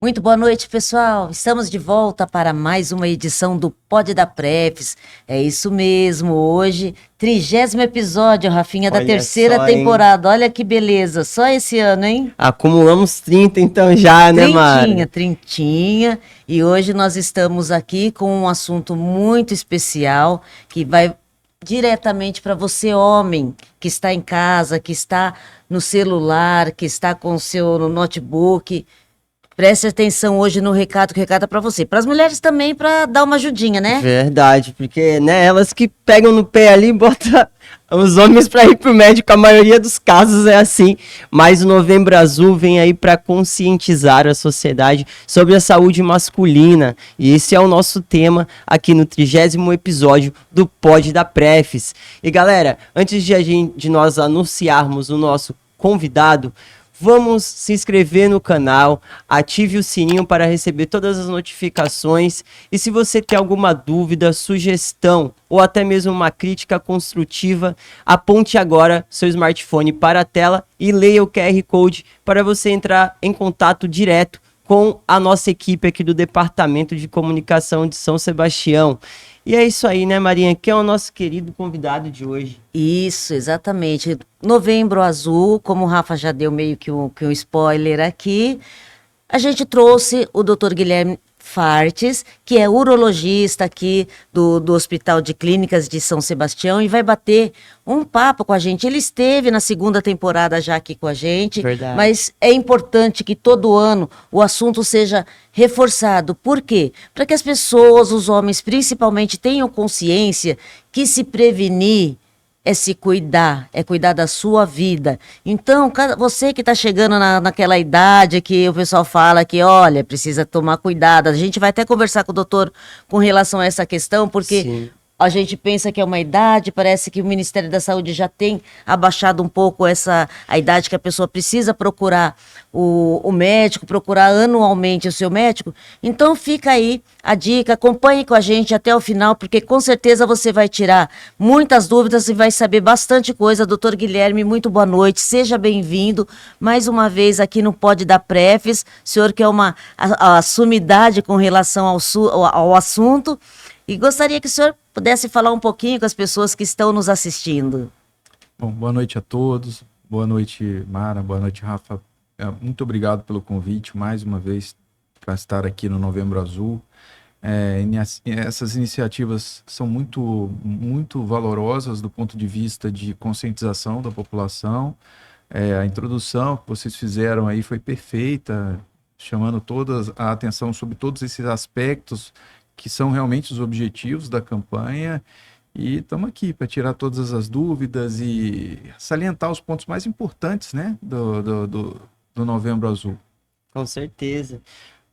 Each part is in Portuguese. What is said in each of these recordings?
Muito boa noite, pessoal. Estamos de volta para mais uma edição do Pod da Prefis. É isso mesmo, hoje, 30º episódio, Rafinha, da terceira temporada. Olha que beleza, só esse ano, hein? Acumulamos 30 então já, né, Mari? Trintinha. E hoje nós estamos aqui com um assunto muito especial que vai diretamente para você, homem, que está em casa, que está no celular, que está com o seu notebook. Preste atenção hoje no recado, que o recado é pra você. Para as mulheres também, para dar uma ajudinha, né? Verdade, porque, né, elas que pegam no pé ali e botam os homens para ir pro médico, a maioria dos casos é assim. Mas o Novembro Azul vem aí para conscientizar a sociedade sobre a saúde masculina. E esse é o nosso tema aqui no 30º episódio do Pod da Prefis. E galera, antes de nós anunciarmos o nosso convidado, vamos se inscrever no canal, ative o sininho para receber todas as notificações e se você tem alguma dúvida, sugestão ou até mesmo uma crítica construtiva, aponte agora seu smartphone para a tela e leia o QR Code para você entrar em contato direto com a nossa equipe aqui do Departamento de Comunicação de São Sebastião. E é isso aí, né, Marinha? Que é o nosso querido convidado de hoje. Isso, exatamente. Novembro Azul, como o Rafa já deu meio que um spoiler aqui, a gente trouxe o Dr. Guilherme Fartes, que é urologista aqui do Hospital de Clínicas de São Sebastião e vai bater um papo com a gente. Ele esteve na segunda temporada já aqui com a gente, Verdade. Mas é importante que todo ano o assunto seja reforçado. Por quê? Para que as pessoas, os homens principalmente, tenham consciência que se prevenir é se cuidar, é cuidar da sua vida. Então, você que está chegando naquela idade que o pessoal fala que, olha, precisa tomar cuidado. A gente vai até conversar com o doutor com relação a essa questão, porque sim, a gente pensa que é uma idade, parece que o Ministério da Saúde já tem abaixado um pouco a idade que a pessoa precisa procurar o médico, procurar anualmente o seu médico. Então fica aí a dica, acompanhe com a gente até o final, porque com certeza você vai tirar muitas dúvidas e vai saber bastante coisa. Doutor Guilherme, muito boa noite, seja bem-vindo mais uma vez aqui no Pod da Prefis. O senhor que é a sumidade com relação ao assunto. E gostaria que o senhor pudesse falar um pouquinho com as pessoas que estão nos assistindo. Bom, boa noite a todos. Boa noite, Mara. Boa noite, Rafa. Muito obrigado pelo convite, mais uma vez, para estar aqui no Novembro Azul. Essas iniciativas são muito valorosas do ponto de vista de conscientização da população. A introdução que vocês fizeram aí foi perfeita, chamando a atenção sobre todos esses aspectos que são realmente os objetivos da campanha, e estamos aqui para tirar todas as dúvidas e salientar os pontos mais importantes, né, do Novembro Azul. Com certeza.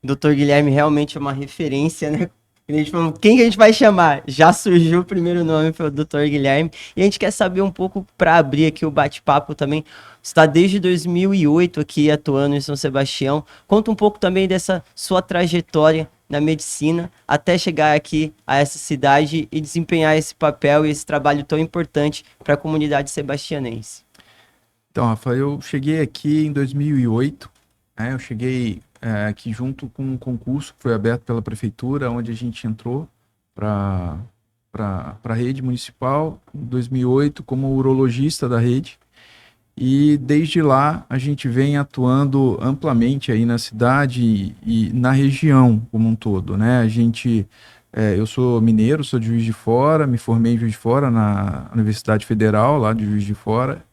O Dr. Guilherme realmente é uma referência, né? A gente falou, quem que a gente vai chamar? Já surgiu o primeiro nome, foi o Dr. Guilherme, e a gente quer saber um pouco, para abrir aqui o bate-papo também, você está desde 2008 aqui atuando em São Sebastião, conta um pouco também dessa sua trajetória na medicina, até chegar aqui a essa cidade e desempenhar esse papel e esse trabalho tão importante para a comunidade sebastianense. Então, Rafa, eu cheguei aqui em 2008, né? Eu cheguei aqui junto com um concurso que foi aberto pela prefeitura, onde a gente entrou para a rede municipal em 2008 como urologista da rede. E desde lá a gente vem atuando amplamente aí na cidade e na região como um todo, né? Eu sou mineiro, sou de Juiz de Fora, me formei em Juiz de Fora na Universidade Federal, lá de Juiz de Fora.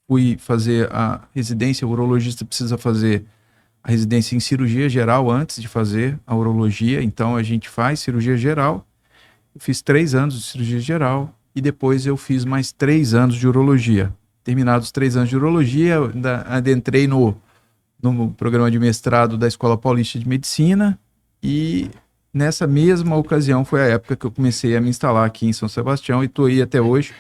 Fui fazer a residência, o urologista precisa fazer a residência em cirurgia geral antes de fazer a urologia, então a gente faz cirurgia geral. Eu fiz 3 anos de cirurgia geral e depois eu fiz mais 3 anos de urologia. Terminados os 3 anos de urologia, adentrei no programa de mestrado da Escola Paulista de Medicina e nessa mesma ocasião foi a época que eu comecei a me instalar aqui em São Sebastião e estou aí até hoje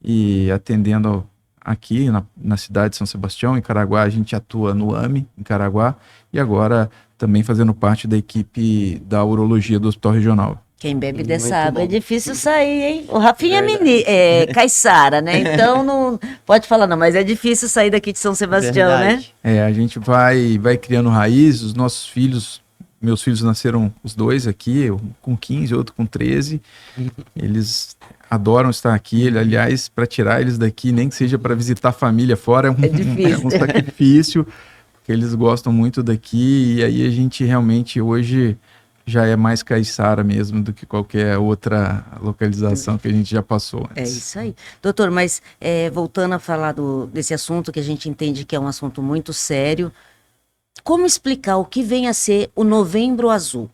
e atendendo aqui na cidade de São Sebastião, em Caraguá. A gente atua no AME, em Caraguá, e agora também fazendo parte da equipe da urologia do Hospital Regional. Quem bebe Muito dessa água é bom. difícil sair, hein? O Rafinha Verdade. caiçara, né? Então não pode falar não, mas é difícil sair daqui de São Sebastião, né? Verdade. A gente vai criando raiz, os nossos filhos, meus filhos nasceram os dois aqui, um com 15, outro com 13. Eles adoram estar aqui. Aliás, para tirar eles daqui, nem que seja para visitar a família fora, É difícil. é um sacrifício, porque eles gostam muito daqui. E aí a gente realmente hoje já é mais caiçara mesmo do que qualquer outra localização que a gente já passou É antes. isso aí. Doutor, mas voltando a falar desse assunto, que a gente entende que é um assunto muito sério, como explicar o que vem a ser o Novembro Azul?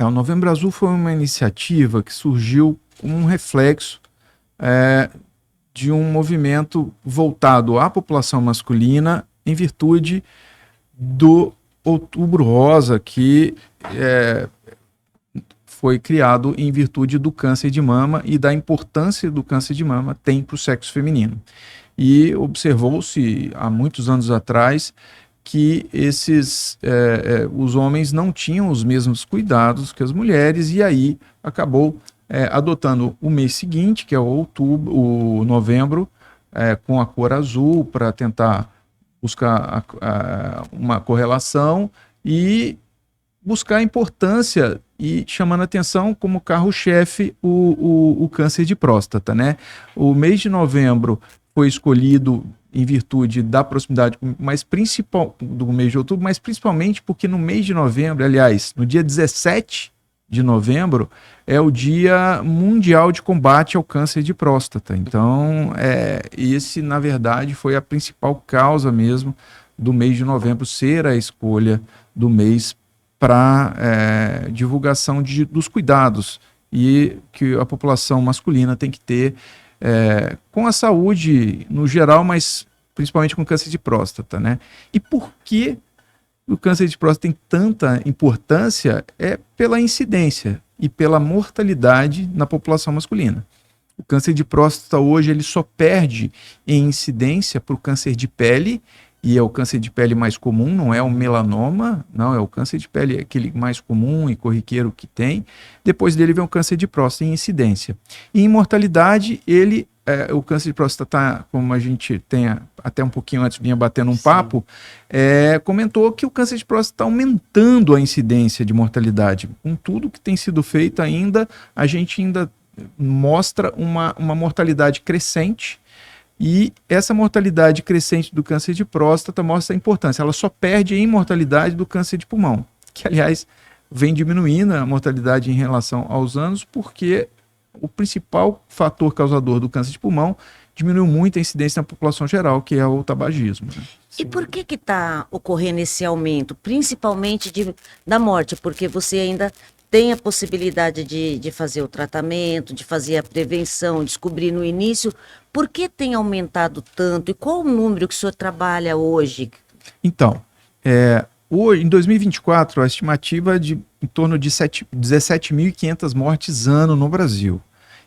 O Novembro Azul foi uma iniciativa que surgiu como um reflexo de um movimento voltado à população masculina em virtude do Outubro Rosa, que foi criado em virtude do câncer de mama e da importância do câncer de mama tem para o sexo feminino. E observou-se há muitos anos atrás que os homens não tinham os mesmos cuidados que as mulheres, e aí acabou adotando o mês seguinte, que é o novembro, com a cor azul, para tentar buscar uma correlação e buscar a importância e chamando a atenção como carro-chefe o câncer de próstata, né? O mês de novembro foi escolhido em virtude da proximidade do mês de outubro, mas principalmente porque no mês de novembro, aliás, no dia 17 de novembro, é o Dia Mundial de Combate ao Câncer de Próstata. Então, esse, na verdade, foi a principal causa mesmo do mês de novembro ser a escolha do mês para divulgação dos cuidados e que a população masculina tem que ter com a saúde no geral, mas principalmente com câncer de próstata, né? E por que o câncer de próstata tem tanta importância? É pela incidência e pela mortalidade na população masculina. O câncer de próstata hoje ele só perde em incidência para o câncer de pele, e é o câncer de pele mais comum, não é o melanoma, não, é o câncer de pele, aquele mais comum e corriqueiro que tem. Depois dele vem o câncer de próstata em incidência. E em mortalidade, o câncer de próstata, como a gente tem até um pouquinho antes, vinha batendo um papo, comentou que o câncer de próstata está aumentando a incidência de mortalidade. Com tudo que tem sido feito ainda, a gente ainda mostra uma mortalidade crescente. E essa mortalidade crescente do câncer de próstata mostra a importância. Ela só perde em mortalidade do câncer de pulmão, que, aliás, vem diminuindo a mortalidade em relação aos anos, porque o principal fator causador do câncer de pulmão diminuiu muito a incidência na população geral, que é o tabagismo. Né? E por que está ocorrendo esse aumento, principalmente da morte? Porque você ainda tem a possibilidade de fazer o tratamento, de fazer a prevenção, descobrir no início. Por que tem aumentado tanto? E qual o número que o senhor trabalha hoje? Então, hoje, em 2024, a estimativa é de em torno de 17.500 mortes ano no Brasil.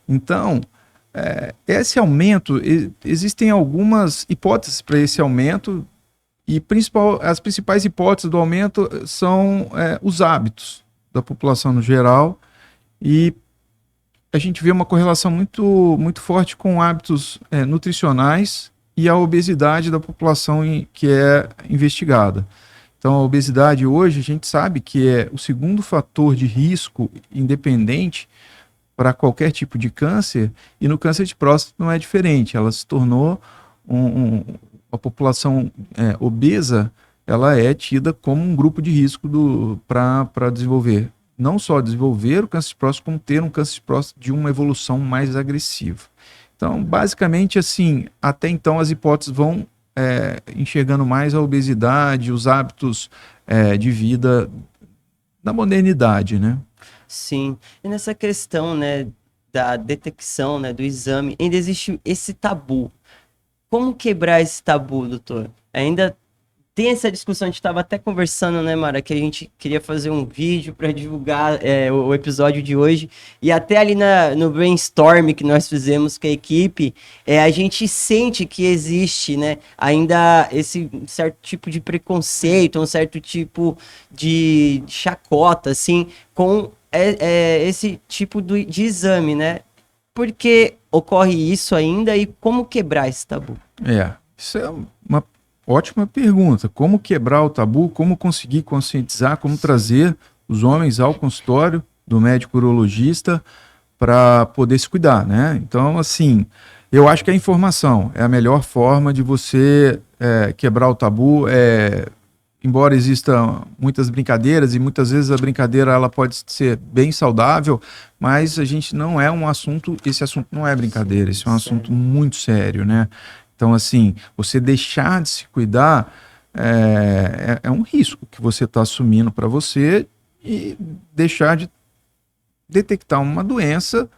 Então, esse aumento, existem algumas hipóteses para esse aumento, e as principais hipóteses do aumento são os hábitos da população no geral, e a gente vê uma correlação muito, muito forte com hábitos nutricionais e a obesidade da população que é investigada. Então, a obesidade hoje, a gente sabe que é o segundo fator de risco independente para qualquer tipo de câncer, e no câncer de próstata não é diferente. Ela se tornou a população obesa, ela é tida como um grupo de risco para desenvolver, não só desenvolver o câncer de próstata, como ter um câncer de próstata de uma evolução mais agressiva. Então, basicamente, assim, até então as hipóteses vão enxergando mais a obesidade, os hábitos de vida da modernidade, né? Sim, e nessa questão, né, da detecção, né, do exame, ainda existe esse tabu. Como quebrar esse tabu, doutor? Ainda tem essa discussão, a gente estava até conversando, né, Mara, que a gente queria fazer um vídeo para divulgar o episódio de hoje, e até ali no brainstorm que nós fizemos com a equipe, a gente sente que existe, né, ainda esse certo tipo de preconceito, um certo tipo de chacota, assim, com esse tipo de exame, né? Por que ocorre isso ainda e como quebrar esse tabu? Isso é uma ótima pergunta. Como quebrar o tabu, como conseguir conscientizar, como trazer os homens ao consultório do médico urologista para poder se cuidar, né? Então, assim, eu acho que a informação é a melhor forma de você quebrar o tabu. Embora existam muitas brincadeiras e muitas vezes a brincadeira ela pode ser bem saudável, mas a gente não é um assunto, esse assunto não é brincadeira, esse é um assunto muito sério, né? Então, assim, você deixar de se cuidar é um risco que você está assumindo para você e deixar de detectar uma doença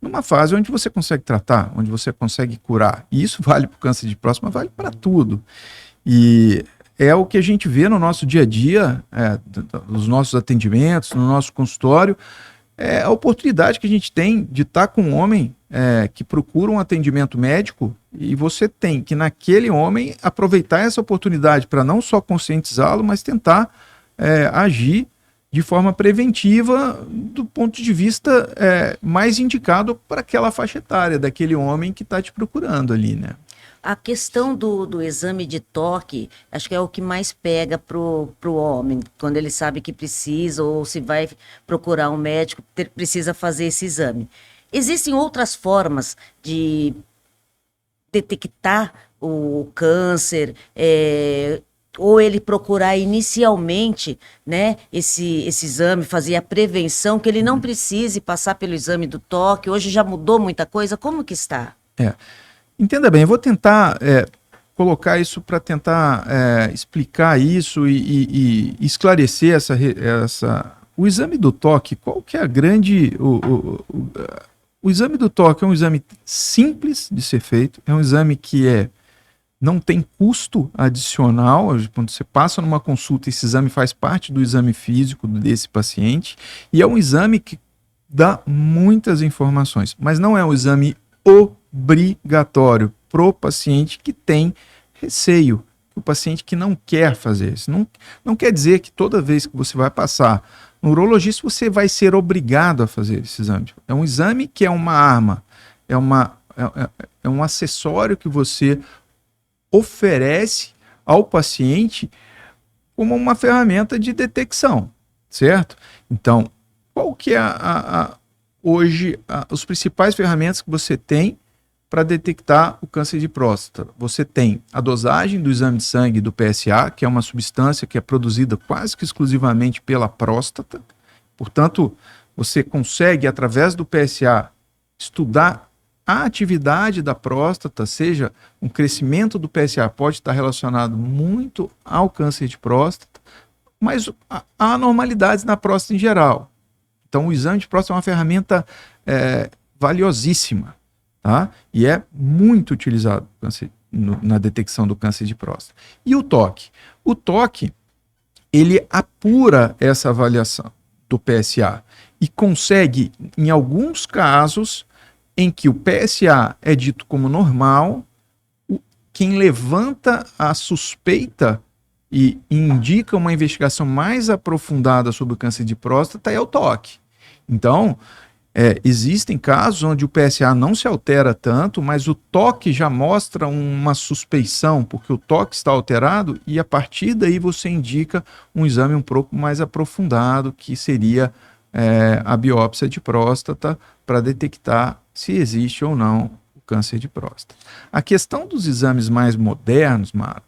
numa fase onde você consegue tratar, onde você consegue curar. E isso vale para o câncer de próstata, mas vale para tudo. E é o que a gente vê no nosso dia a dia, nos nossos atendimentos, no nosso consultório, é a oportunidade que a gente tem de estar com um homem que procura um atendimento médico e você tem que, naquele homem, aproveitar essa oportunidade para não só conscientizá-lo, mas tentar agir de forma preventiva do ponto de vista mais indicado para aquela faixa etária daquele homem que está te procurando ali, né? A questão do exame de toque, acho que é o que mais pega pro homem, quando ele sabe que precisa ou se vai procurar um médico, precisa fazer esse exame. Existem outras formas de detectar o câncer, ou ele procurar inicialmente, né, esse exame, fazer a prevenção, que ele não precise passar pelo exame do toque. Hoje já mudou muita coisa, como que está? Entenda bem, eu vou tentar colocar isso para tentar explicar isso e esclarecer o exame do toque. Qual que é a grande... O exame do toque é um exame simples de ser feito, é um exame que não tem custo adicional. Quando você passa numa consulta, esse exame faz parte do exame físico desse paciente, e é um exame que dá muitas informações, mas não é um exame obrigatório para o paciente que tem receio, o paciente que não quer fazer isso. Não quer dizer que toda vez que você vai passar no urologista, você vai ser obrigado a fazer esse exame. É um exame que é uma arma, é um acessório que você oferece ao paciente como uma ferramenta de detecção, certo? Então, qual que é hoje os principais ferramentas que você tem para detectar o câncer de próstata? Você tem a dosagem do exame de sangue do PSA, que é uma substância que é produzida quase que exclusivamente pela próstata. Portanto, você consegue, através do PSA, estudar a atividade da próstata, seja um crescimento do PSA pode estar relacionado muito ao câncer de próstata, mas há anormalidades na próstata em geral. Então, o exame de próstata é uma ferramenta valiosíssima, tá? E é muito utilizado na detecção do câncer de próstata. E o toque? O toque, ele apura essa avaliação do PSA e consegue, em alguns casos, em que o PSA é dito como normal, quem levanta a suspeita e indica uma investigação mais aprofundada sobre o câncer de próstata é o toque. Então, existem casos onde o PSA não se altera tanto, mas o toque já mostra uma suspeição, porque o toque está alterado e a partir daí você indica um exame um pouco mais aprofundado, que seria a biópsia de próstata, para detectar se existe ou não o câncer de próstata. A questão dos exames mais modernos, Mara,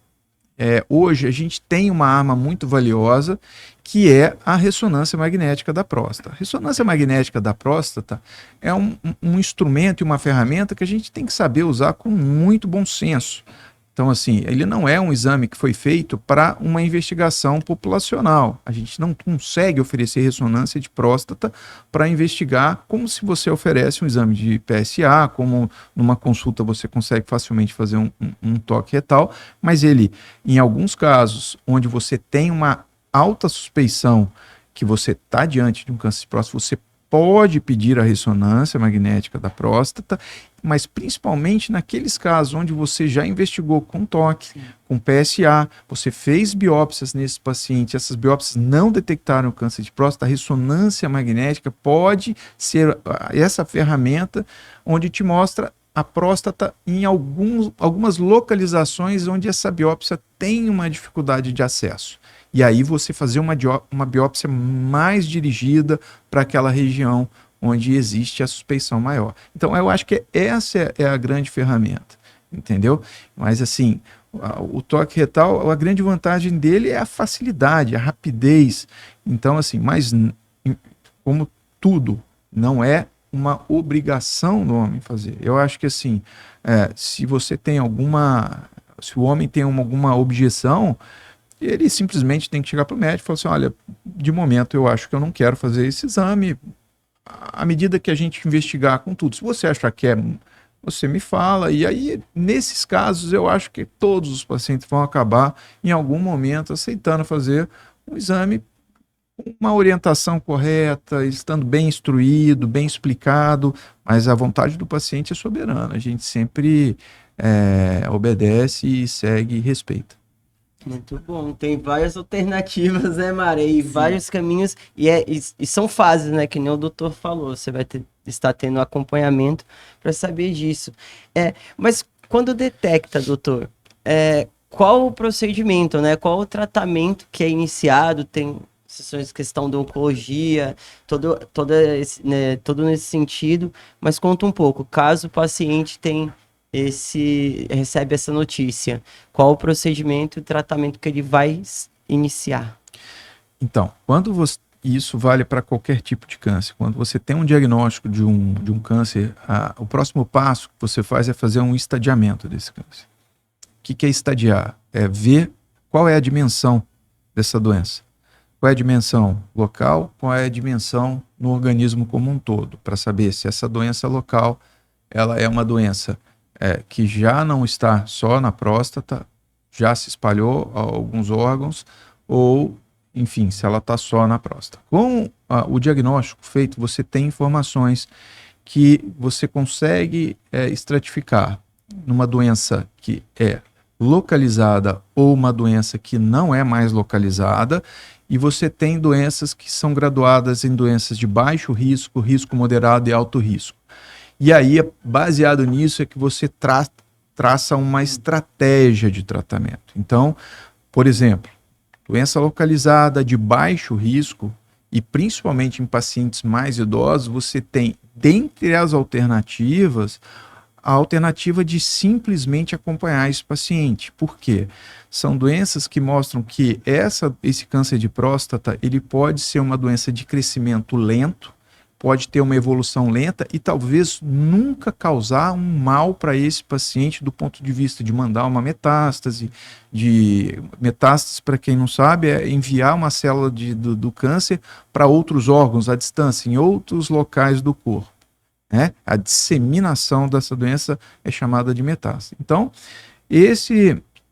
hoje a gente tem uma arma muito valiosa, que é a ressonância magnética da próstata. A ressonância magnética da próstata é um instrumento e uma ferramenta que a gente tem que saber usar com muito bom senso. Então, assim, ele não é um exame que foi feito para uma investigação populacional. A gente não consegue oferecer ressonância de próstata para investigar como se você oferece um exame de PSA, como numa consulta você consegue facilmente fazer um toque retal, mas ele, em alguns casos, onde você tem uma alta suspeição que você está diante de um câncer de próstata, você pode pedir a ressonância magnética da próstata, mas principalmente naqueles casos onde você já investigou com toque, com PSA, você fez biópsias nesses pacientes, essas biópsias não detectaram câncer de próstata, a ressonância magnética pode ser essa ferramenta onde te mostra a próstata em algumas localizações onde essa biópsia tem uma dificuldade de acesso. E aí você fazer uma biópsia mais dirigida para aquela região onde existe a suspeição maior. Então, eu acho que essa é a grande ferramenta, entendeu? Mas, assim, o toque retal, a grande vantagem dele é a facilidade, a rapidez. Então, assim, mas como tudo, não é uma obrigação do homem fazer. Eu acho que, assim, se você tem se o homem tem alguma objeção, ele simplesmente tem que chegar para o médico e falar assim, olha, de momento eu acho que eu não quero fazer esse exame, à medida que a gente investigar com tudo, se você achar que você me fala, e aí, nesses casos, eu acho que todos os pacientes vão acabar, em algum momento, aceitando fazer um exame com uma orientação correta, estando bem instruído, bem explicado, mas a vontade do paciente é soberana, a gente sempre obedece e segue e respeita. Muito bom, tem várias alternativas, né, Mara? E vários caminhos, e são fases, né? Que nem o doutor falou, você vai estar tendo acompanhamento para saber disso. Mas quando detecta, doutor, qual o procedimento, né? Qual o tratamento que é iniciado? Tem sessões de questão de oncologia, todo nesse sentido, mas conta um pouco, caso o paciente recebe essa notícia, qual o procedimento e o tratamento que ele vai iniciar? Então, isso vale para qualquer tipo de câncer. Quando você tem um diagnóstico de um câncer, o próximo passo que você faz é fazer um estadiamento desse câncer. O que é estadiar? É ver qual é a dimensão dessa doença. Qual é a dimensão local, qual é a dimensão no organismo como um todo, para saber se essa doença local ela é uma doença que já não está só na próstata, já se espalhou a alguns órgãos, ou, enfim, se ela está só na próstata. Com o diagnóstico feito, você tem informações que você consegue estratificar numa doença que é localizada ou uma doença que não é mais localizada, e você tem doenças que são graduadas em doenças de baixo risco, risco moderado e alto risco. E aí, baseado nisso, é que você traça uma estratégia de tratamento. Então, por exemplo, doença localizada de baixo risco, e principalmente em pacientes mais idosos, você tem, dentre as alternativas, a alternativa de simplesmente acompanhar esse paciente. Por quê? São doenças que mostram que esse câncer de próstata, ele pode ser uma doença de crescimento lento, pode ter uma evolução lenta e talvez nunca causar um mal para esse paciente do ponto de vista de mandar uma metástase. Metástase, para quem não sabe, é enviar uma célula do câncer para outros órgãos à distância, em outros locais do corpo. A disseminação dessa doença é chamada de metástase. Então,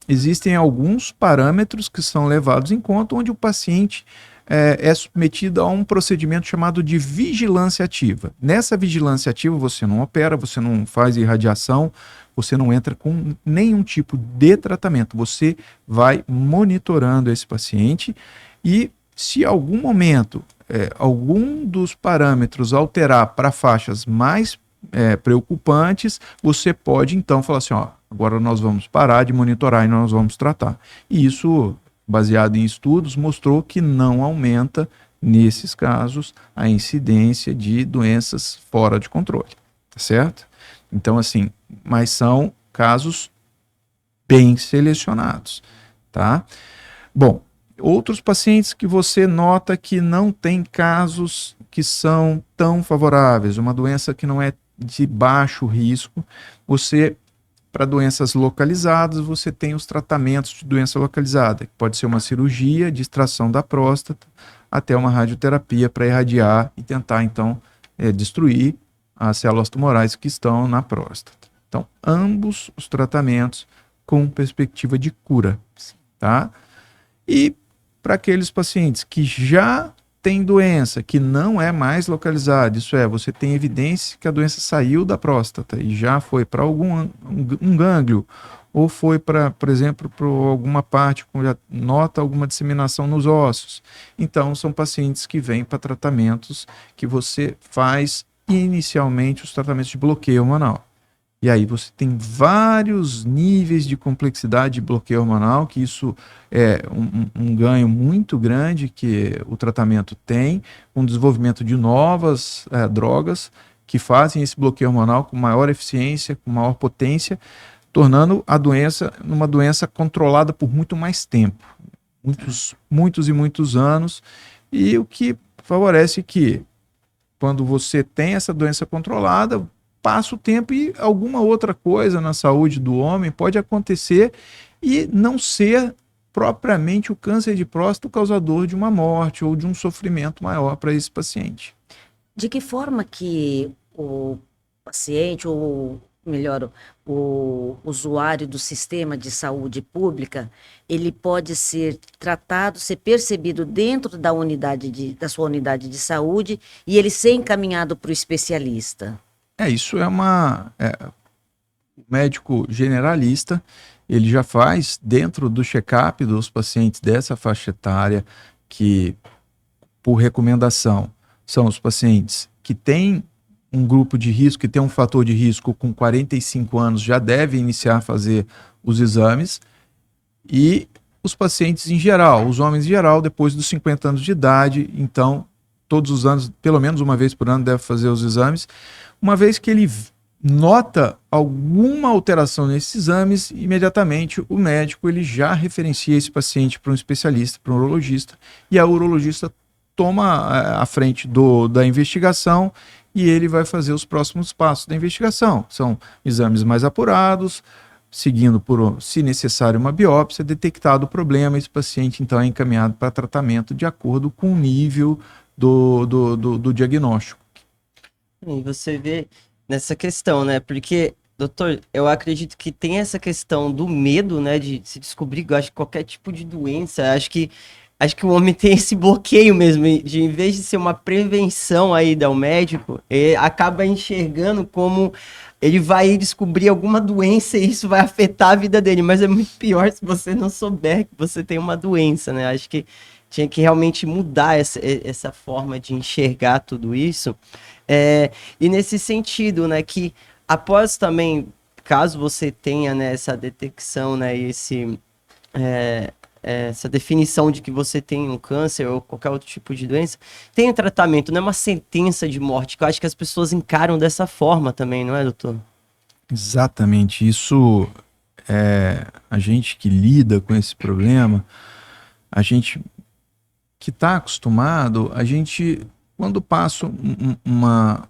existem alguns parâmetros que são levados em conta onde o paciente é submetido a um procedimento chamado de vigilância ativa. Nessa vigilância ativa você não opera, você não faz irradiação, você não entra com nenhum tipo de tratamento. Você vai monitorando esse paciente e se algum momento algum dos parâmetros alterar para faixas mais preocupantes, você pode então falar assim, agora nós vamos parar de monitorar e nós vamos tratar. E isso, baseado em estudos, mostrou que não aumenta, nesses casos, a incidência de doenças fora de controle, tá certo? Então, assim, mas são casos bem selecionados, tá? Bom, outros pacientes que você nota que não tem casos que são tão favoráveis, uma doença que não é de baixo risco, você para doenças localizadas, você tem os tratamentos de doença localizada, que pode ser uma cirurgia de extração da próstata, até uma radioterapia para irradiar e tentar, então, destruir as células tumorais que estão na próstata. Então, ambos os tratamentos com perspectiva de cura, tá? E para aqueles pacientes que já têm doença, que não é mais localizada, isso é, você tem evidência que a doença saiu da próstata e já foi para algum um gânglio, ou foi para, por exemplo, para alguma parte, já nota alguma disseminação nos ossos. Então, são pacientes que vêm para tratamentos que você faz inicialmente os tratamentos de bloqueio hormonal. E aí você tem vários níveis de complexidade de bloqueio hormonal, que isso é um ganho muito grande que o tratamento tem, com o desenvolvimento de novas drogas que fazem esse bloqueio hormonal com maior eficiência, com maior potência, tornando a doença uma doença controlada por muito mais tempo, muitos anos, e o que favorece que, quando você tem essa doença controlada, passa o tempo e alguma outra coisa na saúde do homem pode acontecer e não ser propriamente o câncer de próstata o causador de uma morte ou de um sofrimento maior para esse paciente. De que forma que o paciente, ou melhor, o usuário do sistema de saúde pública, ele pode ser tratado, ser percebido dentro da da sua unidade de saúde e ele ser encaminhado para o especialista? Isso é o médico generalista, ele já faz dentro do check-up dos pacientes dessa faixa etária, que, por recomendação, são os pacientes que têm um grupo de risco, que tem um fator de risco com 45 anos, já deve iniciar a fazer os exames, e os pacientes em geral, os homens em geral, depois dos 50 anos de idade, então, todos os anos, pelo menos uma vez por ano, deve fazer os exames. Uma vez que ele nota alguma alteração nesses exames, imediatamente o médico ele já referencia esse paciente para um especialista, para um urologista, e a urologista toma a frente da investigação e ele vai fazer os próximos passos da investigação. São exames mais apurados, seguindo por, se necessário, uma biópsia, detectado o problema, esse paciente então é encaminhado para tratamento de acordo com o nível do diagnóstico. E você vê nessa questão, né? Porque, doutor, eu acredito que tem essa questão do medo, né? De se descobrir, eu acho que qualquer tipo de doença, acho que o homem tem esse bloqueio mesmo, de em vez de ser uma prevenção aí ao médico, ele acaba enxergando como ele vai descobrir alguma doença e isso vai afetar a vida dele, mas é muito pior se você não souber que você tem uma doença, né? Acho que tinha que realmente mudar essa forma de enxergar tudo isso. E nesse sentido, né, que após também, caso você tenha, né, essa detecção, né, essa definição de que você tem um câncer ou qualquer outro tipo de doença, tem um tratamento, não é uma sentença de morte, que eu acho que as pessoas encaram dessa forma também, não é, doutor? Exatamente, isso a gente que lida com esse problema, a gente que está acostumado, a gente, quando passa uma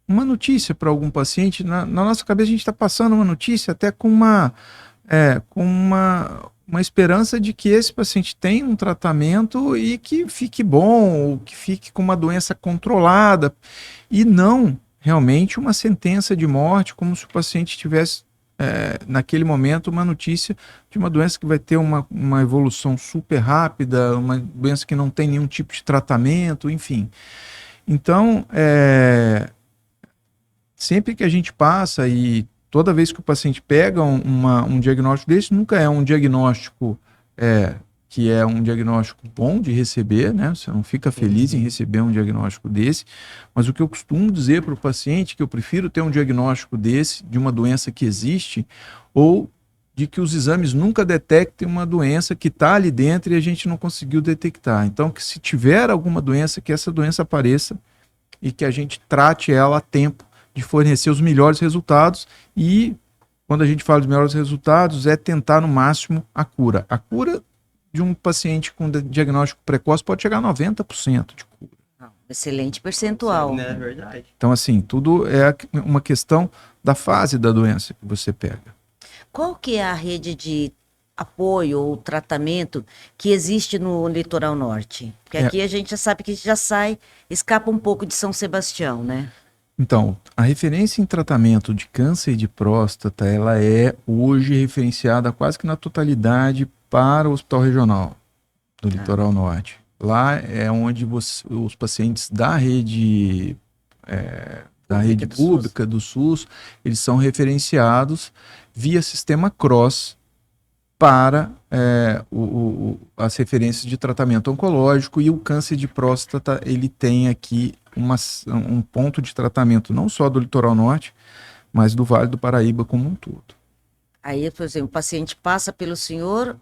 notícia para algum paciente, na nossa cabeça a gente está passando uma notícia até com uma esperança de que esse paciente tenha um tratamento e que fique bom, ou que fique com uma doença controlada, e não realmente uma sentença de morte, como se o paciente tivesse naquele momento uma notícia de uma doença que vai ter uma evolução super rápida, uma doença que não tem nenhum tipo de tratamento, enfim. Então, sempre que a gente passa e toda vez que o paciente pega um diagnóstico desse, nunca é um diagnóstico que é um diagnóstico bom de receber, né? Você não fica feliz em receber um diagnóstico desse, mas o que eu costumo dizer para o paciente é que eu prefiro ter um diagnóstico desse, de uma doença que existe, ou de que os exames nunca detectem uma doença que está ali dentro e a gente não conseguiu detectar. Então, que se tiver alguma doença, que essa doença apareça e que a gente trate ela a tempo de fornecer os melhores resultados. E quando a gente fala de melhores resultados, é tentar no máximo a cura. A cura de um paciente com diagnóstico precoce pode chegar a 90% de cura. Excelente percentual. Sim, né? É verdade. Então, assim, tudo é uma questão da fase da doença que você pega. Qual que é a rede de apoio ou tratamento que existe no litoral norte? Porque É. aqui a gente já sabe que já sai, escapa um pouco de São Sebastião, né? Então, a referência em tratamento de câncer de próstata, ela é hoje referenciada quase que na totalidade para o Hospital Regional do Litoral Norte. Lá é onde os pacientes da rede, Pública do SUS. pública do SUS, eles são referenciados via sistema CROSS para as referências de tratamento oncológico, e o câncer de próstata ele tem aqui um ponto de tratamento não só do Litoral Norte, mas do Vale do Paraíba como um todo. Aí, por exemplo, o paciente passa pelo senhor,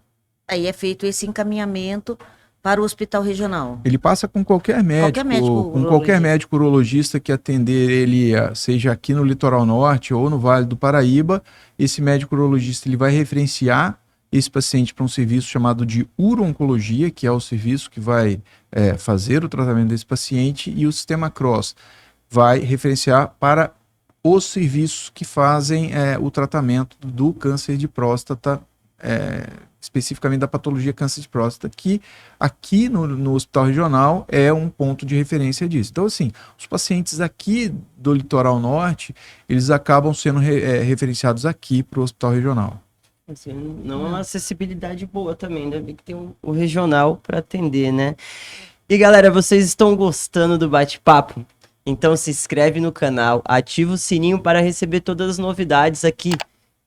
aí é feito esse encaminhamento para o hospital regional. Ele passa com qualquer médico, com qualquer médico urologista que atender ele, seja aqui no Litoral Norte ou no Vale do Paraíba. Esse médico urologista ele vai referenciar esse paciente para um serviço chamado de uro-oncologia, que é o serviço que vai fazer o tratamento desse paciente, e o sistema CROSS vai referenciar para os serviços que fazem o tratamento do câncer de próstata, especificamente da patologia câncer de próstata, que aqui no Hospital Regional é um ponto de referência disso. Então, assim, os pacientes aqui do Litoral Norte, eles acabam sendo referenciados aqui para o Hospital Regional. Assim, não é uma acessibilidade boa também, ainda bem que tem o regional para atender, né? E galera, vocês estão gostando do bate-papo? Então se inscreve no canal, ativa o sininho para receber todas as novidades aqui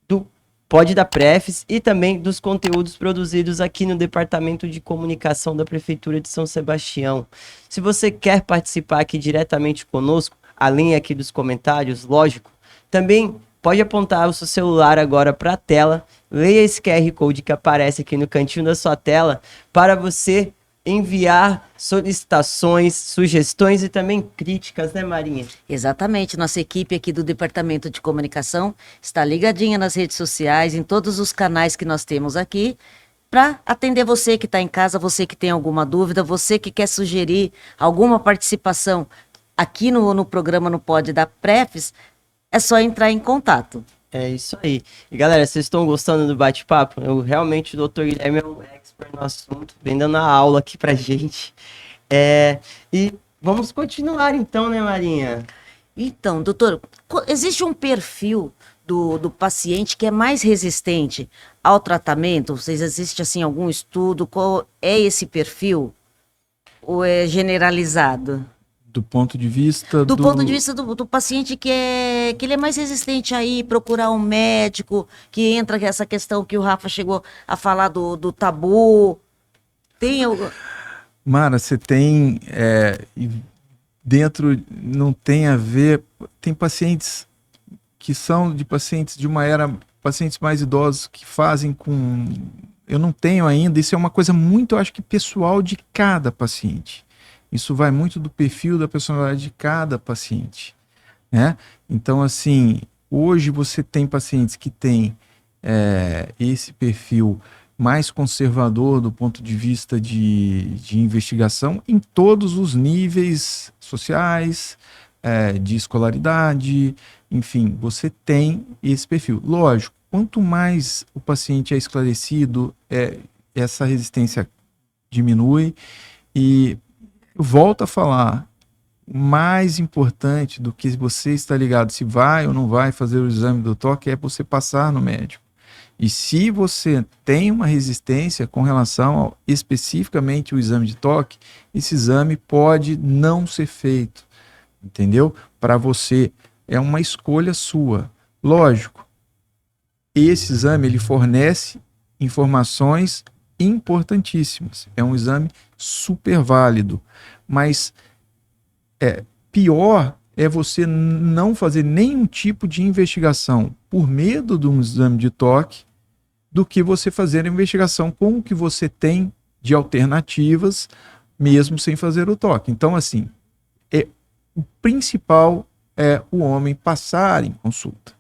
do Pod da Prefis e também dos conteúdos produzidos aqui no Departamento de Comunicação da Prefeitura de São Sebastião. Se você quer participar aqui diretamente conosco, além aqui dos comentários, lógico, também pode apontar o seu celular agora para a tela, leia esse QR Code que aparece aqui no cantinho da sua tela para você enviar solicitações, sugestões e também críticas, né, Marinha? Exatamente, nossa equipe aqui do Departamento de Comunicação está ligadinha nas redes sociais, em todos os canais que nós temos aqui, para atender você que está em casa, você que tem alguma dúvida, você que quer sugerir alguma participação aqui no programa, no Pod da Prefis, é só entrar em contato. É isso aí. E galera, vocês estão gostando do bate-papo? Realmente o Dr. Guilherme é um expert no assunto, vem dando a aula aqui pra gente. E vamos continuar então, né, Marinha? Então, doutor, existe um perfil do paciente que é mais resistente ao tratamento? Vocês existe assim algum estudo? Qual é esse perfil? Ou é generalizado? Do ponto de vista do ponto de vista do paciente que ele é mais resistente aí, procurar um médico, que entra essa questão que o Rafa chegou a falar do tabu. Tem algum... Mara, você tem dentro, não tem a ver, tem pacientes que são de pacientes de uma era, pacientes mais idosos que fazem com... Eu não tenho ainda, isso é uma coisa muito, eu acho que pessoal de cada paciente. Isso vai muito do perfil da personalidade de cada paciente, né? Então, assim, hoje você tem pacientes que têm esse perfil mais conservador do ponto de vista de investigação em todos os níveis sociais, de escolaridade, enfim, você tem esse perfil. Lógico, quanto mais o paciente é esclarecido, essa resistência diminui. E eu volto a falar, mais importante do que você estar ligado se vai ou não vai fazer o exame do toque é você passar no médico. E se você tem uma resistência com relação especificamente ao exame de toque, esse exame pode não ser feito, entendeu? Para você, é uma escolha sua. Lógico, esse exame ele fornece informações importantíssimas. É um exame super válido, mas pior é você não fazer nenhum tipo de investigação por medo de um exame de toque do que você fazer a investigação com o que você tem de alternativas, mesmo sem fazer o toque. Então, assim, o principal é o homem passar em consulta.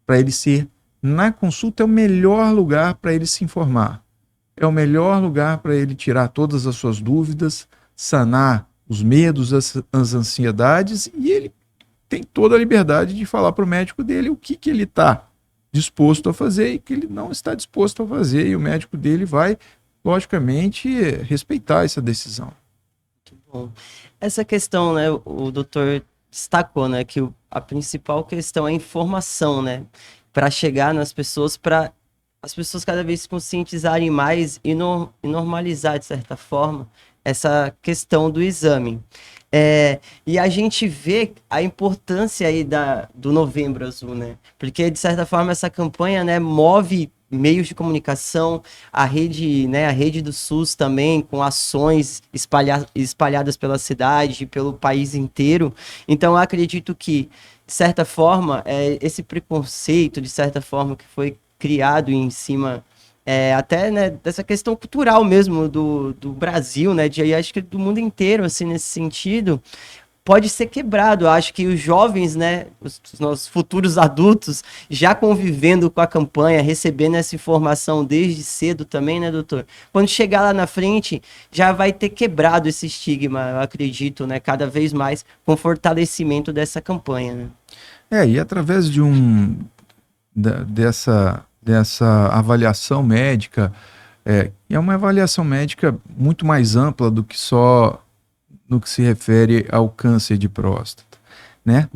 Para ele ser, na consulta é o melhor lugar para ele se informar. É o melhor lugar para ele tirar todas as suas dúvidas, sanar os medos, as ansiedades, e ele tem toda a liberdade de falar para o médico dele o que ele está disposto a fazer e o que ele não está disposto a fazer, e o médico dele vai, logicamente, respeitar essa decisão. Bom, essa questão, né, o doutor destacou, né, que a principal questão é a informação, né, para chegar nas pessoas, para as pessoas cada vez se conscientizarem mais e normalizar, de certa forma, essa questão do exame. E a gente vê a importância aí do Novembro Azul, né, porque, de certa forma, essa campanha, né, move meios de comunicação, a rede do SUS também, com ações espalhadas pela cidade, pelo país inteiro. Então, eu acredito que, de certa forma, esse preconceito, de certa forma, que foi criado em cima, até, né, dessa questão cultural mesmo do Brasil, né, acho que do mundo inteiro, assim, nesse sentido, pode ser quebrado. Eu acho que os jovens, né, os nossos futuros adultos, já convivendo com a campanha, recebendo essa informação desde cedo também, né, doutor? Quando chegar lá na frente, já vai ter quebrado esse estigma, eu acredito, né, cada vez mais, com o fortalecimento dessa campanha, né? E através dessa avaliação médica, é uma avaliação médica muito mais ampla do que só no que se refere ao câncer de próstata, né?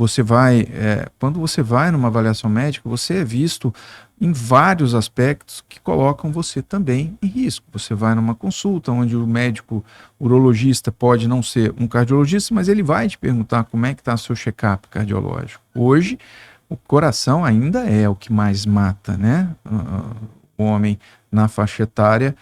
Quando você vai numa avaliação médica, você é visto em vários aspectos que colocam você também em risco. Você vai numa consulta onde o médico urologista pode não ser um cardiologista, mas ele vai te perguntar como é que está o seu check-up cardiológico. Hoje, o coração ainda é o que mais mata, né? O homem na faixa etária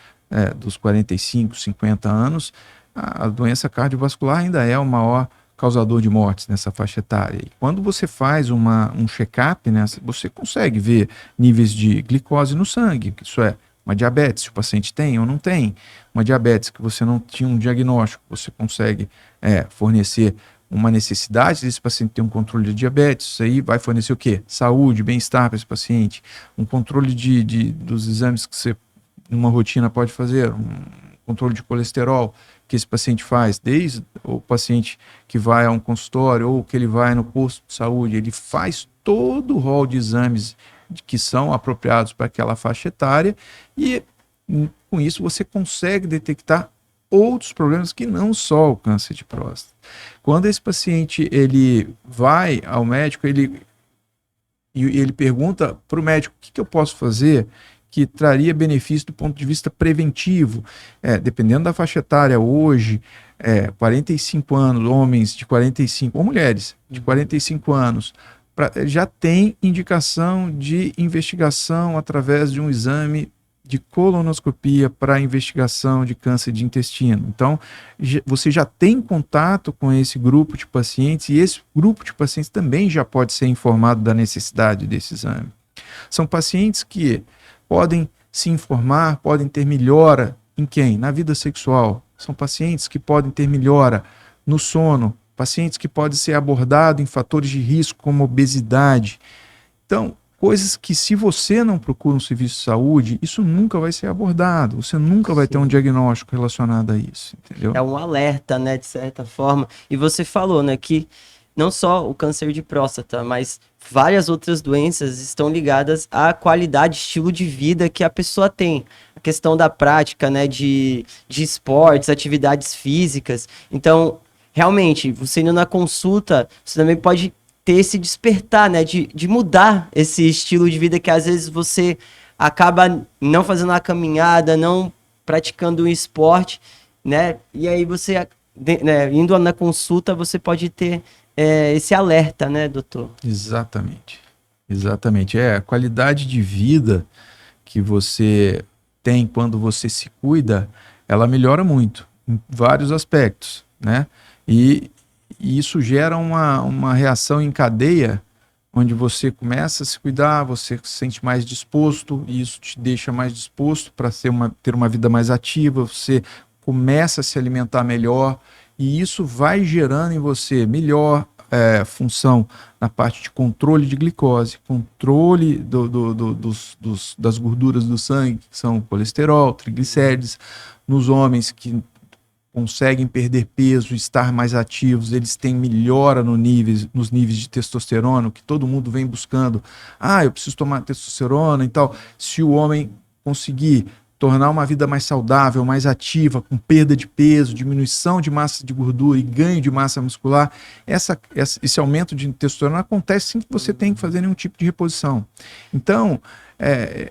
dos 45, 50 anos, a doença cardiovascular ainda é o maior causador de mortes nessa faixa etária. E quando você faz um check-up, né, você consegue ver níveis de glicose no sangue, isso é, uma diabetes, se o paciente tem ou não tem. Uma diabetes que você não tinha um diagnóstico, você consegue fornecer uma necessidade desse paciente ter um controle de diabetes. Isso aí vai fornecer o quê? Saúde, bem-estar para esse paciente. Um controle dos exames que você, numa rotina, pode fazer. Um controle de colesterol que esse paciente faz, desde o paciente que vai a um consultório ou que ele vai no posto de saúde, ele faz todo o rol de exames que são apropriados para aquela faixa etária, e com isso você consegue detectar outros problemas que não só o câncer de próstata. Quando esse paciente ele vai ao médico, ele pergunta para o médico o que eu posso fazer que traria benefício do ponto de vista preventivo. Dependendo da faixa etária hoje, 45 anos, homens de 45, ou mulheres de 45 anos, já tem indicação de investigação através de um exame de colonoscopia para investigação de câncer de intestino. Então, você já tem contato com esse grupo de pacientes, e esse grupo de pacientes também já pode ser informado da necessidade desse exame. São pacientes que podem se informar, podem ter melhora em quem? Na vida sexual. São pacientes que podem ter melhora no sono, pacientes que podem ser abordados em fatores de risco como obesidade. Então, coisas que, se você não procura um serviço de saúde, isso nunca vai ser abordado, você nunca vai ter um diagnóstico relacionado a isso, entendeu? É um alerta, né, de certa forma. E você falou, né, que não só o câncer de próstata, mas várias outras doenças estão ligadas à qualidade, estilo de vida que a pessoa tem. A questão da prática, né, de esportes, atividades físicas. Então, realmente, você indo na consulta, você também pode ter esse despertar, né, de mudar esse estilo de vida que às vezes você acaba não fazendo uma caminhada, não praticando um esporte, né, e aí você, né, indo na consulta, você pode ter esse alerta, né, doutor? Exatamente. Exatamente. A qualidade de vida que você tem quando você se cuida, ela melhora muito, em vários aspectos, né? E isso gera uma reação em cadeia, onde você começa a se cuidar, você se sente mais disposto, e isso te deixa mais disposto para ter uma vida mais ativa, você começa a se alimentar melhor, e isso vai gerando em você melhor função na parte de controle de glicose, controle das gorduras do sangue, que são colesterol, triglicérides, nos homens que conseguem perder peso, estar mais ativos, eles têm melhora nos níveis de testosterona, que todo mundo vem buscando. Eu preciso tomar testosterona e tal. Se o homem conseguir tornar uma vida mais saudável, mais ativa, com perda de peso, diminuição de massa de gordura e ganho de massa muscular, esse aumento de testosterona acontece sem que você tenha que fazer nenhum tipo de reposição. Então,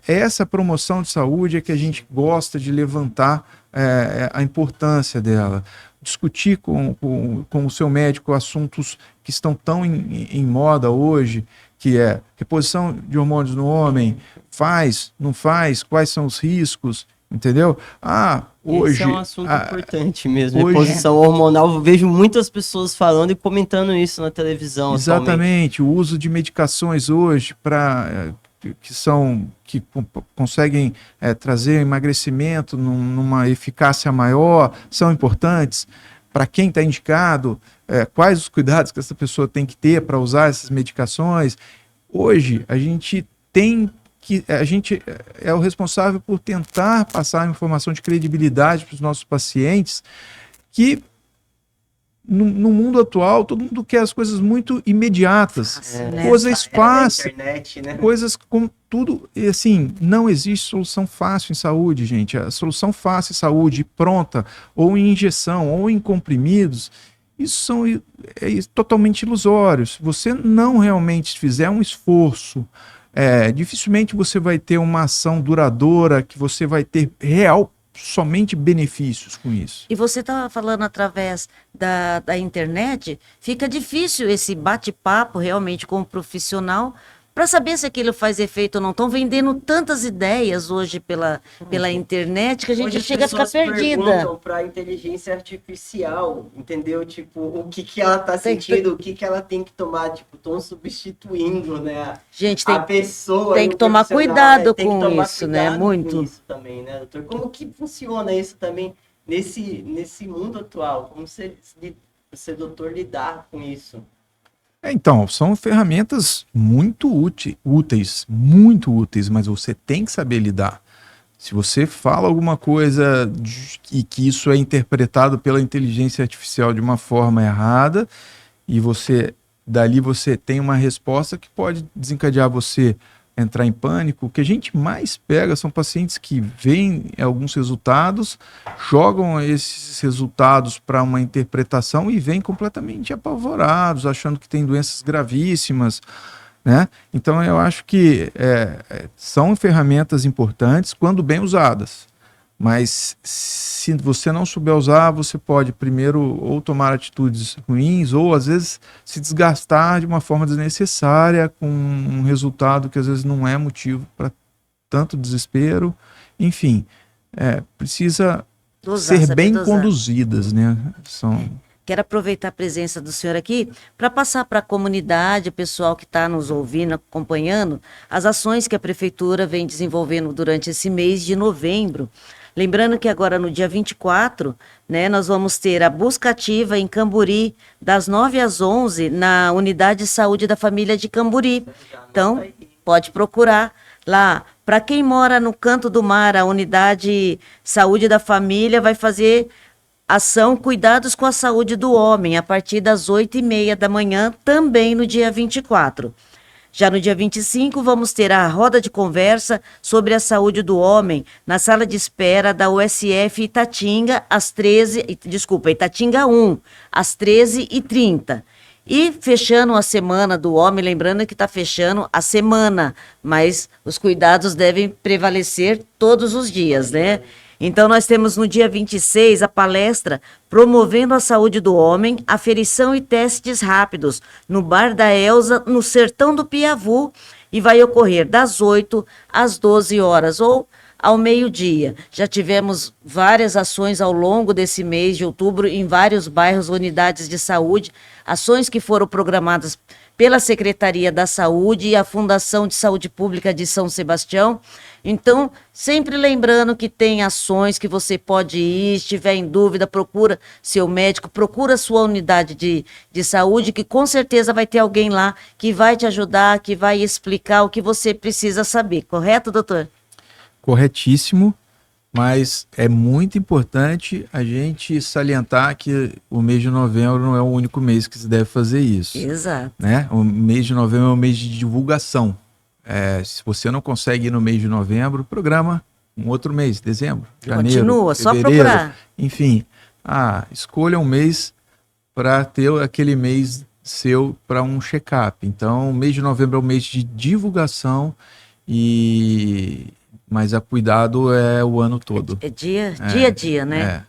essa promoção de saúde é que a gente gosta de levantar a importância dela. Discutir com o seu médico assuntos que estão tão em moda hoje, que é reposição de hormônios no homem, faz, não faz, quais são os riscos, entendeu? Hoje... Esse é um assunto importante mesmo, reposição hormonal. Eu vejo muitas pessoas falando e comentando isso na televisão. Exatamente, o uso de medicações hoje que conseguem trazer emagrecimento numa eficácia maior, são importantes. Para quem está indicado, quais os cuidados que essa pessoa tem que ter para usar essas medicações. Hoje, a gente é o responsável por tentar passar informação de credibilidade para os nossos pacientes, que no mundo atual, todo mundo quer as coisas muito imediatas, coisas fáceis, internet, né? coisas com tudo, e assim, não existe solução fácil em saúde, gente. A solução fácil em saúde, pronta, ou em injeção, ou em comprimidos, isso é totalmente ilusório. Se você não realmente fizer um esforço, dificilmente você vai ter uma ação duradoura, que você vai ter somente benefícios com isso. E você estava falando através da internet, fica difícil esse bate-papo realmente com o profissional para saber se aquilo faz efeito ou não. Estão vendendo tantas ideias hoje pela internet que a gente chega a ficar perdida. Perguntam para a inteligência artificial, entendeu? Tipo, o que ela está sentindo, o que ela tem que tomar. Tipo, estão substituindo, né? Gente, a pessoa. Tem que tomar cuidado com isso, né? Muito. Com isso também, né, doutor? Como que funciona isso também nesse mundo atual? Como você doutor, lidar com isso? Então, são ferramentas muito úteis, mas você tem que saber lidar. Se você fala alguma coisa e que isso é interpretado pela inteligência artificial de uma forma errada, e dali você tem uma resposta que pode desencadear você entrar em pânico. O que a gente mais pega são pacientes que veem alguns resultados, jogam esses resultados para uma interpretação e vêm completamente apavorados, achando que tem doenças gravíssimas, né? Então eu acho que são ferramentas importantes quando bem usadas, mas se você não souber usar, você pode primeiro ou tomar atitudes ruins, ou às vezes se desgastar de uma forma desnecessária, com um resultado que às vezes não é motivo para tanto desespero. Enfim, precisa ser bem conduzidas, né? Quero aproveitar a presença do senhor aqui para passar para a comunidade, o pessoal que está nos ouvindo, acompanhando, as ações que a Prefeitura vem desenvolvendo durante esse mês de novembro. Lembrando que agora no dia 24, né, nós vamos ter a busca ativa em Camburi, das 9 às 11, na Unidade de Saúde da Família de Camburi. Então, pode procurar lá. Para quem mora no Canto do Mar, a Unidade Saúde da Família vai fazer ação Cuidados com a Saúde do Homem, a partir das 8h30 da manhã, também no dia 24. Já no dia 25, vamos ter a roda de conversa sobre a saúde do homem na sala de espera da USF Itatinga, Itatinga 1, às 13h30. E fechando a semana do homem, lembrando que está fechando a semana, mas os cuidados devem prevalecer todos os dias, né? Então, nós temos no dia 26 a palestra Promovendo a Saúde do Homem, Aferição e Testes Rápidos, no Bar da Elza, no Sertão do Piavu, e vai ocorrer das 8 às 12 horas, ou ao meio-dia. Já tivemos várias ações ao longo desse mês de outubro em vários bairros, unidades de saúde, ações que foram programadas pela Secretaria da Saúde e a Fundação de Saúde Pública de São Sebastião. Então, sempre lembrando que tem ações que você pode ir, se estiver em dúvida, procura seu médico, procura sua unidade de saúde, que com certeza vai ter alguém lá que vai te ajudar, que vai explicar o que você precisa saber. Correto, doutor? Corretíssimo. Mas é muito importante a gente salientar que o mês de novembro não é o único mês que se deve fazer isso, Exato. né? O mês de novembro é um mês de divulgação. Se você não consegue ir no mês de novembro, programa um outro mês, dezembro, janeiro, Continua, só fevereiro, procurar. enfim. Escolha um mês para ter aquele mês seu para um check-up. Então, o mês de novembro é um mês de divulgação, mas a cuidado é o ano todo. É dia a dia, né?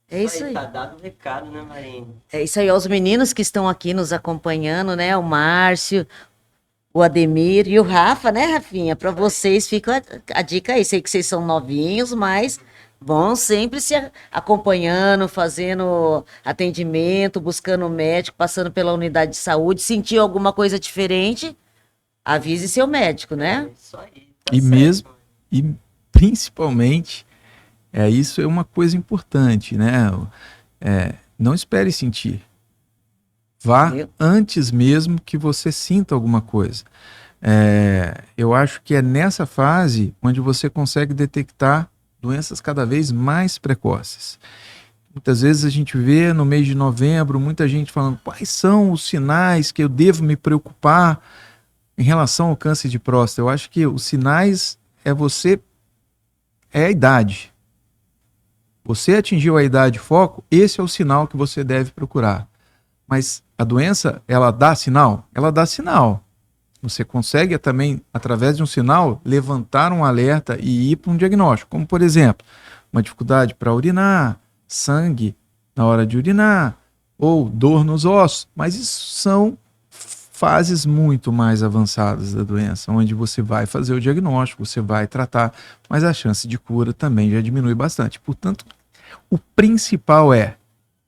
É isso aí. Tá dado o recado, né, Marinho? É isso aí, aos meninos que estão aqui nos acompanhando, né? O Márcio, o Ademir e o Rafa, né, Rafinha? Para vocês fica a dica aí. Sei que vocês são novinhos, mas vão sempre se acompanhando, fazendo atendimento, buscando médico, passando pela unidade de saúde. Sentiu alguma coisa diferente? Avise seu médico, né? É isso aí. E principalmente, isso é uma coisa importante, né? Não espere sentir. Vá antes mesmo que você sinta alguma coisa. Eu acho que é nessa fase onde você consegue detectar doenças cada vez mais precoces. Muitas vezes a gente vê no mês de novembro muita gente falando quais são os sinais que eu devo me preocupar em relação ao câncer de próstata. Eu acho que os sinais é a idade. Você atingiu a idade foco, esse é o sinal que você deve procurar. Mas a doença, ela dá sinal? Ela dá sinal. Você consegue também, através de um sinal, levantar um alerta e ir para um diagnóstico. Como, por exemplo, uma dificuldade para urinar, sangue na hora de urinar, ou dor nos ossos. Mas isso são fases muito mais avançadas da doença, onde você vai fazer o diagnóstico, você vai tratar, mas a chance de cura também já diminui bastante. Portanto, o principal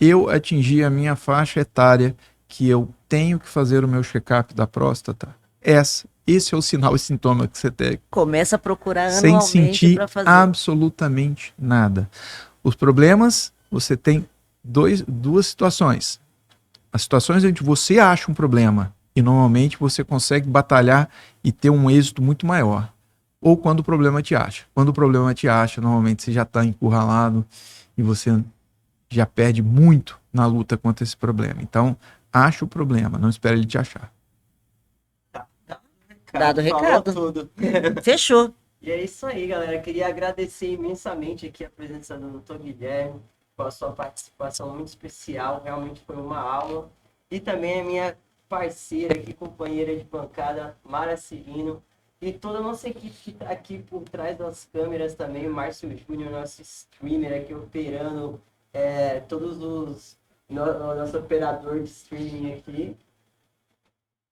eu atingir a minha faixa etária que eu tenho que fazer o meu check-up da próstata. Esse é o sinal e sintoma que você tem. Começa a procurar sem anualmente sentir para fazer. Absolutamente nada. Os problemas, você tem duas situações. As situações onde você acha um problema e normalmente você consegue batalhar e ter um êxito muito maior. Ou quando o problema te acha. Quando o problema te acha, normalmente você já está encurralado e você já perde muito na luta contra esse problema. Então, acha o problema, não espere ele te achar. Dado o recado. Tudo. Fechou. E é isso aí, galera. Queria agradecer imensamente aqui a presença do Dr. Guilherme, com a sua participação muito especial. Realmente foi uma aula. E também a minha parceira aqui, companheira de bancada, Mara Cirino. E toda a nossa equipe que está aqui por trás das câmeras também, o Márcio Júnior, nosso streamer aqui operando nosso operador de streaming aqui.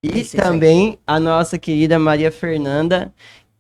E também a nossa querida Maria Fernanda,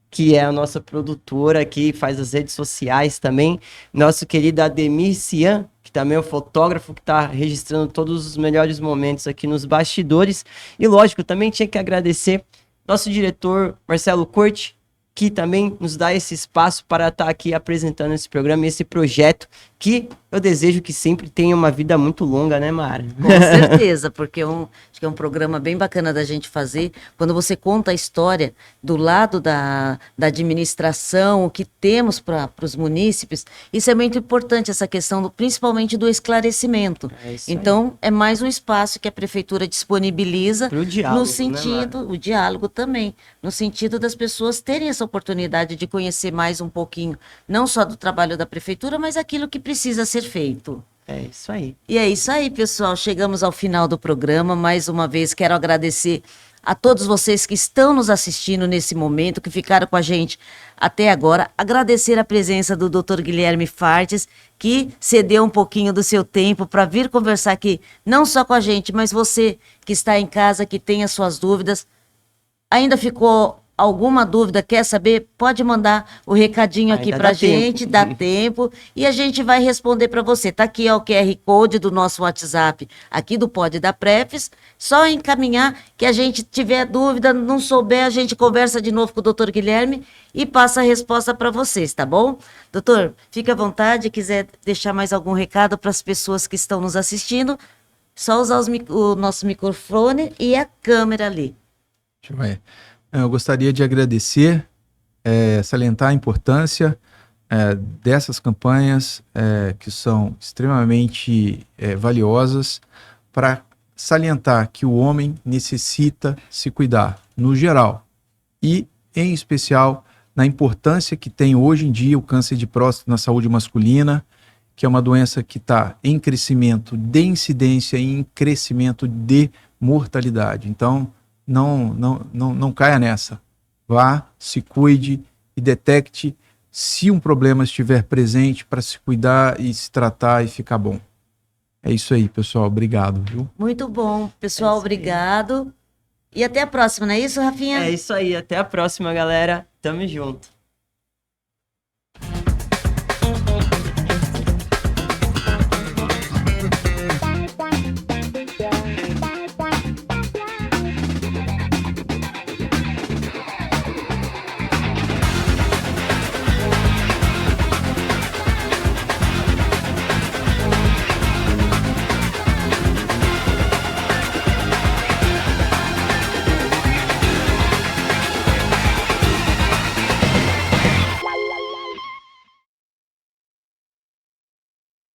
que é a nossa produtora aqui, faz as redes sociais também. Nosso querido Ademir Cian, que também é o fotógrafo que está registrando todos os melhores momentos aqui nos bastidores. E lógico, também tinha que agradecer nosso diretor Marcelo Corte, que também nos dá esse espaço para estar aqui apresentando esse programa, esse projeto, que eu desejo que sempre tenha uma vida muito longa, né, Mara? Com certeza, porque acho que é um programa bem bacana da gente fazer. Quando você conta a história do lado da administração, o que temos para os munícipes, isso é muito importante, essa questão, principalmente do esclarecimento. Então, é mais um espaço que a prefeitura disponibiliza pro diálogo, no sentido, o diálogo também, no sentido das pessoas terem essa oportunidade de conhecer mais um pouquinho, não só do trabalho da prefeitura, mas aquilo que precisa ser feito. É isso aí. E é isso aí, pessoal. Chegamos ao final do programa. Mais uma vez, quero agradecer a todos vocês que estão nos assistindo nesse momento, que ficaram com a gente até agora. Agradecer a presença do Dr. Guilherme Fartes, que cedeu um pouquinho do seu tempo para vir conversar aqui, não só com a gente, mas você que está em casa, que tem as suas dúvidas. Ainda ficou alguma dúvida, quer saber? Pode mandar o recadinho aqui para a gente, dá tempo, e a gente vai responder para você. Tá aqui ó, o QR Code do nosso WhatsApp, aqui do Pod da Prefis, só encaminhar que a gente tiver dúvida, não souber, a gente conversa de novo com o doutor Guilherme e passa a resposta para vocês, tá bom? Doutor, fique à vontade, quiser deixar mais algum recado para as pessoas que estão nos assistindo, só usar o nosso microfone e a câmera ali. Deixa eu ver. Eu gostaria de agradecer, salientar a importância dessas campanhas que são extremamente valiosas para salientar que o homem necessita se cuidar, no geral, e, em especial, na importância que tem hoje em dia o câncer de próstata na saúde masculina, que é uma doença que está em crescimento de incidência e em crescimento de mortalidade. Então, não caia nessa. Vá, se cuide e detecte se um problema estiver presente para se cuidar e se tratar e ficar bom. É isso aí, pessoal. Obrigado, viu? Muito bom, pessoal. Obrigado. E até a próxima, não é isso, Rafinha? É isso aí, até a próxima, galera. Tamo junto.